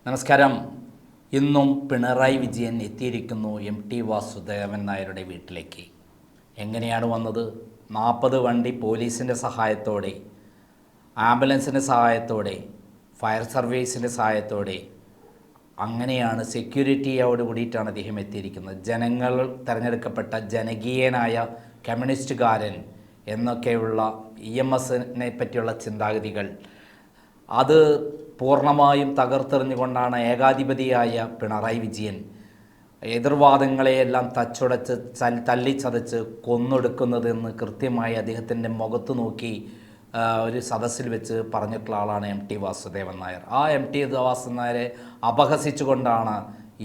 നമസ്കാരം. ഇന്നും പിണറായി വിജയൻ എത്തിയിരിക്കുന്നു MT വാസുദേവൻ നായരുടെ വീട്ടിലേക്ക്. എങ്ങനെയാണ് വന്നത്? 40 വണ്ടി പോലീസിൻ്റെ സഹായത്തോടെ, ആംബുലൻസിൻ്റെ സഹായത്തോടെ, ഫയർ സർവീസിൻ്റെ സഹായത്തോടെ, അങ്ങനെയാണ് സെക്യൂരിറ്റിയോട് കൂടിയിട്ടാണ് അദ്ദേഹം എത്തിയിരിക്കുന്നത്. ജനങ്ങൾ തിരഞ്ഞെടുക്കപ്പെട്ട ജനകീയനായ കമ്മ്യൂണിസ്റ്റുകാരൻ എന്നൊക്കെയുള്ള EMSനെ പറ്റിയുള്ള ചിന്താഗതികൾ അത് പൂർണ്ണമായും തകർത്തെറിഞ്ഞുകൊണ്ടാണ് ഏകാധിപതിയായ പിണറായി വിജയൻ എതിർവാദങ്ങളെയെല്ലാം തച്ചുടച്ച് തല്ലിച്ചതച്ച് കൊന്നൊടുക്കുന്നതെന്ന് കൃത്യമായി അദ്ദേഹത്തിൻ്റെ മുഖത്ത് നോക്കി ഒരു സദസ്സിൽ വെച്ച് പറഞ്ഞിട്ടുള്ള ആളാണ് MT വാസുദേവൻ നായർ. ആ MT വാസുദേവൻ നായരെ അപഹസിച്ചുകൊണ്ടാണ്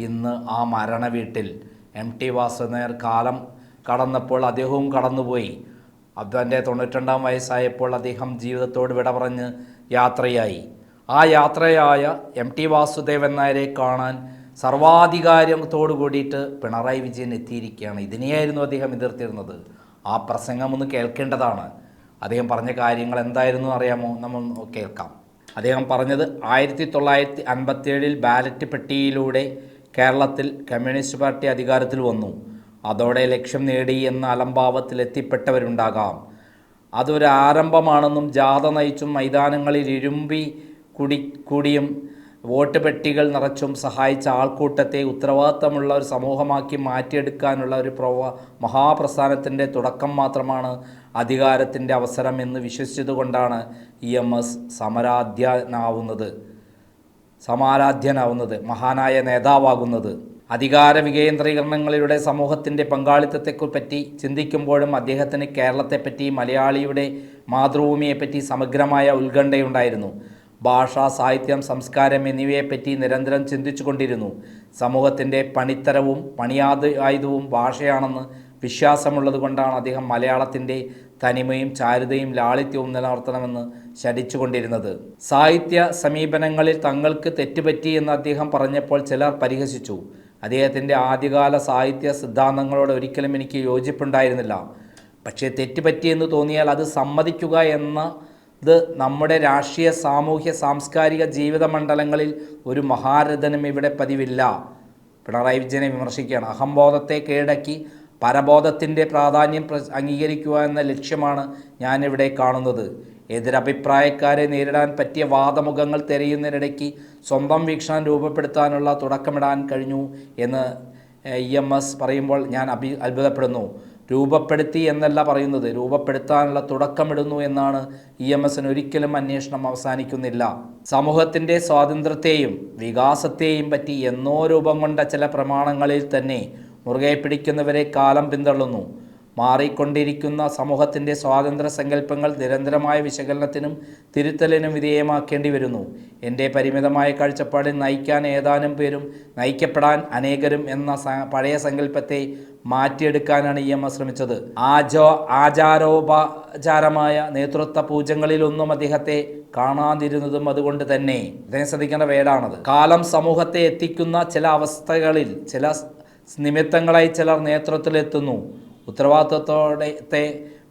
ഇന്ന് ആ മരണ വീട്ടിൽ MT വാസുദേവൻ നായർ കാലം കടന്നപ്പോൾ അദ്ദേഹവും കടന്നുപോയി. അതിൻ്റെ 92-ാം വയസ്സായപ്പോൾ അദ്ദേഹം ജീവിതത്തോട് വിട പറഞ്ഞ് യാത്രയായി. ആ യാത്രയായ MT വാസുദേവൻ നായരെ കാണാൻ സർവാധികാരത്തോടു കൂടിയിട്ട് പിണറായി വിജയൻ എത്തിയിരിക്കുകയാണ്. ഇതിനെയായിരുന്നു അദ്ദേഹം എതിർത്തിരുന്നത്. ആ പ്രസംഗം ഒന്ന് കേൾക്കേണ്ടതാണ്. അദ്ദേഹം പറഞ്ഞ കാര്യങ്ങൾ എന്തായിരുന്നു അറിയാമോ? നമ്മൾ കേൾക്കാം. അദ്ദേഹം പറഞ്ഞത് 1957 ബാലറ്റ് പെട്ടിയിലൂടെ കേരളത്തിൽ കമ്മ്യൂണിസ്റ്റ് പാർട്ടി അധികാരത്തിൽ വന്നു. അതോടെ ലക്ഷ്യം നേടി എന്ന അലംഭാവത്തിൽ എത്തിപ്പെട്ടവരുണ്ടാകാം. അതൊരു ആരംഭമാണെന്നും ജാഥ നയിച്ചും മൈതാനങ്ങളിൽ ഇരുമ്പി കൂടിയും വോട്ട് പെട്ടികൾ നിറച്ചും സഹായിച്ച ആൾക്കൂട്ടത്തെ ഉത്തരവാദിത്തമുള്ള ഒരു സമൂഹമാക്കി മാറ്റിയെടുക്കാനുള്ള ഒരു മഹാപ്രസ്ഥാനത്തിൻ്റെ തുടക്കം മാത്രമാണ് അധികാരത്തിൻ്റെ അവസരം എന്ന് വിശ്വസിച്ചതുകൊണ്ടാണ് EMS സമാരാധ്യനാവുന്നത്, മഹാനായ നേതാവാകുന്നത്. അധികാര വികേന്ദ്രീകരണങ്ങളിലൂടെ സമൂഹത്തിൻ്റെ പങ്കാളിത്തത്തെപ്പറ്റി ചിന്തിക്കുമ്പോഴും അദ്ദേഹത്തിന് കേരളത്തെപ്പറ്റി, മലയാളിയുടെ മാതൃഭൂമിയെപ്പറ്റി സമഗ്രമായ ഉത്കണ്ഠയുണ്ടായിരുന്നു. ഭാഷ, സാഹിത്യം, സംസ്കാരം എന്നിവയെപ്പറ്റി നിരന്തരം ചിന്തിച്ചു കൊണ്ടിരുന്നു. സമൂഹത്തിൻ്റെ പണിത്തരവും പണിയായുധവും ഭാഷയാണെന്ന് വിശ്വാസമുള്ളത് കൊണ്ടാണ് അദ്ദേഹം മലയാളത്തിൻ്റെ തനിമയും ചാരുതയും ലാളിത്യവും നിലനിർത്തണമെന്ന് ശഠിച്ചുകൊണ്ടിരുന്നത്. സാഹിത്യ സമീപനങ്ങളിൽ തങ്ങൾക്ക് തെറ്റുപറ്റി എന്ന് അദ്ദേഹം പറഞ്ഞപ്പോൾ ചിലർ പരിഹസിച്ചു. അദ്ദേഹത്തിൻ്റെ ആദ്യകാല സാഹിത്യ സിദ്ധാന്തങ്ങളോട് ഒരിക്കലും എനിക്ക് യോജിപ്പുണ്ടായിരുന്നില്ല. പക്ഷേ തെറ്റുപറ്റിയെന്ന് തോന്നിയാൽ അത് സമ്മതിക്കുക എന്നത് നമ്മുടെ രാഷ്ട്രീയ, സാമൂഹ്യ, സാംസ്കാരിക ജീവിത മണ്ഡലങ്ങളിൽ ഒരു മഹാരഥനും ഇവിടെ പതിവില്ല. പിണറായി വിജയനെ വിമർശിക്കുകയാണ്. അഹംബോധത്തെ കീഴടക്കി പരബോധത്തിൻ്റെ പ്രാധാന്യം അംഗീകരിക്കുക എന്ന ലക്ഷ്യമാണ് ഞാനിവിടെ കാണുന്നത്. എതിരഭിപ്രായക്കാരെ നേരിടാൻ പറ്റിയ വാദമുഖങ്ങൾ തിരയുന്നതിനിടയ്ക്ക് സ്വന്തം വീക്ഷണം രൂപപ്പെടുത്താനുള്ള തുടക്കമിടാൻ കഴിഞ്ഞു എന്ന് EMS പറയുമ്പോൾ ഞാൻ അത്ഭുതപ്പെടുന്നു. രൂപപ്പെടുത്തി എന്നല്ല പറയുന്നത്, രൂപപ്പെടുത്താനുള്ള തുടക്കമിടുന്നു എന്നാണ്. EMSന് ഒരിക്കലും അന്വേഷണം അവസാനിക്കുന്നില്ല. സമൂഹത്തിൻ്റെ സ്വാതന്ത്ര്യത്തെയും വികാസത്തെയും പറ്റി എന്നോ രൂപം കൊണ്ട ചില പ്രമാണങ്ങളിൽ തന്നെ മുറുകെ പിടിക്കുന്നവരെ കാലം പിന്തള്ളുന്നു. മാറിക്കൊണ്ടിരിക്കുന്ന സമൂഹത്തിൻ്റെ സ്വാതന്ത്ര്യ സങ്കല്പങ്ങൾ നിരന്തരമായ വിശകലനത്തിനും തിരുത്തലിനും വിധേയമാക്കേണ്ടി വരുന്നു. എൻ്റെ പരിമിതമായ കാഴ്ചപ്പാടിൽ നയിക്കാൻ ഏതാനും പേരും നയിക്കപ്പെടാൻ അനേകരും എന്ന പഴയ സങ്കല്പത്തെ മാറ്റിയെടുക്കാനാണ് EMS ശ്രമിച്ചത്. ആചാരോപചാരമായ നേതൃത്വ പൂജകളിലൊന്നും അദ്ദേഹത്തെ കാണാതിരുന്നതും അതുകൊണ്ട് തന്നെ. ഇതിനെ ശ്രദ്ധിക്കേണ്ട വേടാണത്. കാലം സമൂഹത്തെ എത്തിക്കുന്ന ചില അവസ്ഥകളിൽ, ചില നിമിത്തങ്ങളായി ചിലർ നേതൃത്വത്തിലെത്തുന്നു. ഉത്തരവാദിത്വത്തോടെ,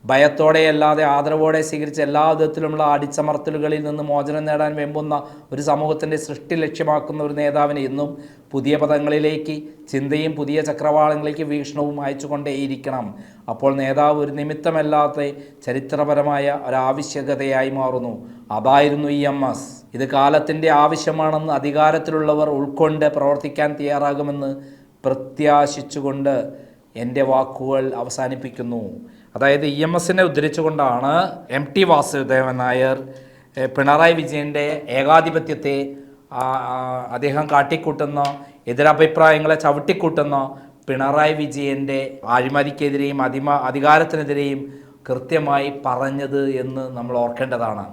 ഭയത്തോടെയല്ലാതെ ആദരവോടെ സ്വീകരിച്ച എല്ലാ വിധത്തിലുമുള്ള അടിച്ചമർത്തലുകളിൽ നിന്ന് മോചനം നേടാൻ വെമ്പുന്ന ഒരു സമൂഹത്തിൻ്റെ സൃഷ്ടി ലക്ഷ്യമാക്കുന്ന ഒരു നേതാവിന് എന്നും പുതിയ പദങ്ങളിലേക്ക് ചിന്തയും പുതിയ ചക്രവാളങ്ങളിലേക്ക് വീക്ഷണവും അയച്ചുകൊണ്ടേയിരിക്കണം. അപ്പോൾ നേതാവ് ഒരു നിമിത്തമല്ലാത്ത ചരിത്രപരമായ ഒരാവശ്യകതയായി മാറുന്നു. അതായിരുന്നു EMS. ഇത് കാലത്തിൻ്റെ ആവശ്യമാണെന്ന് അധികാരത്തിലുള്ളവർ ഉൾക്കൊണ്ട് പ്രവർത്തിക്കാൻ തയ്യാറാകുമെന്ന് പ്രത്യാശിച്ചുകൊണ്ട് എൻ്റെ വാക്കുകൾ അവസാനിപ്പിക്കുന്നു. അതായത് EMSനെ ഉദ്ധരിച്ചുകൊണ്ടാണ് MT വാസുദേവൻ നായർ പിണറായി വിജയൻ്റെ ഏകാധിപത്യത്തെ, അദ്ദേഹം കാട്ടിക്കൂട്ടുന്ന എതിരഭിപ്രായങ്ങളെ ചവിട്ടിക്കൂട്ടുന്ന പിണറായി വിജയൻ്റെ അഴിമതിക്കെതിരെയും അധികാരത്തിനെതിരെയും കൃത്യമായി പറഞ്ഞത് എന്ന് നമ്മൾ ഓർക്കേണ്ടതാണ്.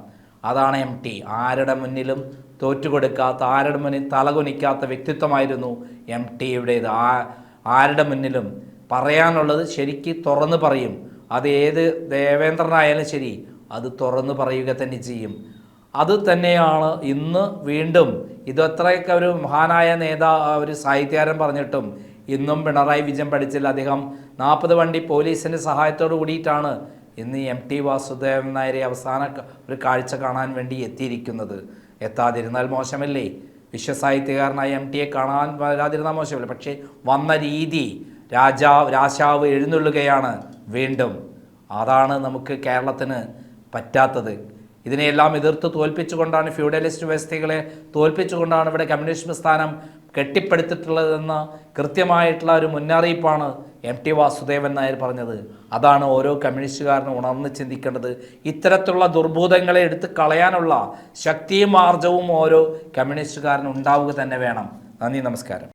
അതാണ് MT. ആരുടെ മുന്നിലും തോറ്റുകൊടുക്കാത്ത, ആരുടെ മുന്നിൽ തലകുനിക്കാത്ത വ്യക്തിത്വമായിരുന്നു MTയുടേത്. ആരുടെ മുന്നിലും പറയാനുള്ളത് ശരിക്ക് തുറന്ന് പറയും. അത് ഏത് ദേവേന്ദ്രനായാലും ശരി, അത് തുറന്ന് പറയുക തന്നെ ചെയ്യും. അത് തന്നെയാണ് ഇന്ന് വീണ്ടും. ഇതത്രയൊക്കെ ഒരു മഹാനായ ഒരു സാഹിത്യകാരൻ പറഞ്ഞിട്ടും ഇന്നും പിണറായി വിജയൻ പഠിച്ചില്ല. അദ്ദേഹം 40 വണ്ടി പോലീസിൻ്റെ സഹായത്തോടു കൂടിയിട്ടാണ് ഇന്ന് MT വാസുദേവൻ നായരെ അവസാന ഒരു കാഴ്ച കാണാൻ വേണ്ടി എത്തിയിരിക്കുന്നത്. എത്താതിരുന്നാൽ മോശമല്ലേ? വിശ്വസാഹിത്യകാരനായ MT കാണാൻ വരാതിരുന്നാൽ മോശമല്ല. പക്ഷേ വന്ന രീതി രാശാവ് എഴുന്നള്ളുകയാണ് വീണ്ടും. അതാണ് നമുക്ക് കേരളത്തിന് പറ്റാത്തത്. ഇതിനെയെല്ലാം എതിർത്ത് തോൽപ്പിച്ചുകൊണ്ടാണ്, ഫ്യൂഡലിസ്റ്റ് വ്യവസ്ഥകളെ തോൽപ്പിച്ചുകൊണ്ടാണ് ഇവിടെ കമ്മ്യൂണിസ്റ്റ് പ്രസ്ഥാനം കെട്ടിപ്പടുത്തിട്ടുള്ളതെന്ന കൃത്യമായിട്ടുള്ള ഒരു മുന്നറിയിപ്പാണ് MT വാസുദേവൻ നായർ പറഞ്ഞത്. അതാണ് ഓരോ കമ്മ്യൂണിസ്റ്റുകാരനും ഉണർന്ന് ചിന്തിക്കേണ്ടത്. ഇത്തരത്തിലുള്ള ദുർബോധങ്ങളെ എടുത്ത് കളയാനുള്ള ശക്തിയും ആർജവും ഓരോ കമ്മ്യൂണിസ്റ്റുകാരനും ഉണ്ടാവുക തന്നെ വേണം. നന്ദി, നമസ്കാരം.